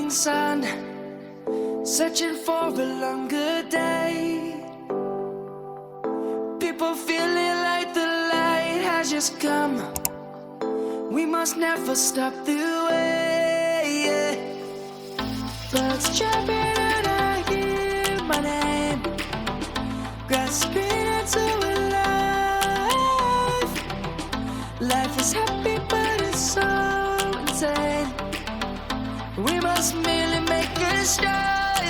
morning sun, searching for a longer day. People feeling like the light has just come. We must never stop the way. Birds chirping and I hear my name, grasping into a life. Life is happy but it's so insane. We must merely make a start.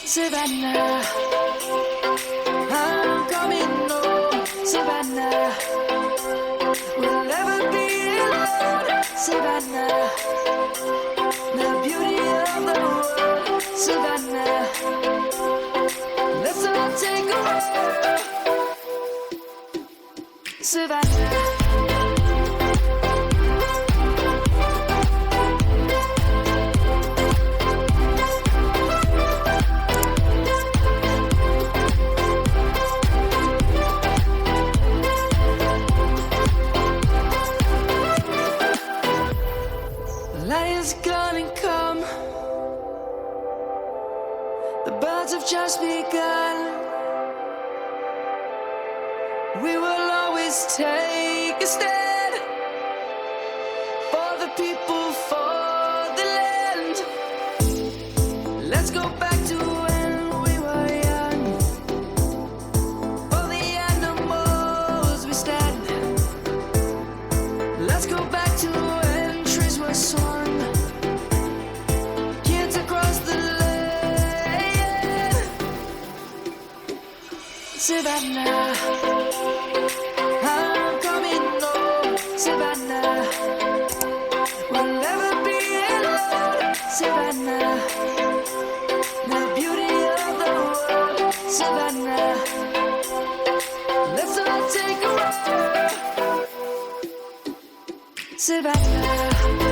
Savannah, I'm coming home. Savannah, we'll never be alone. Savannah, the beauty of the world. Savannah, let's all take a walk. Savannah. Light is gonna come. The birds have just begun. We will always take a stand for the people, for the land. Let's go back to when we were young. For the animals we stand. Let's go back to when trees were swung. Kids across the land. Savannah, I'm coming home. Savannah, we'll never be alone. Savannah, the beauty of the world. Savannah, let's all take a walk. Savannah.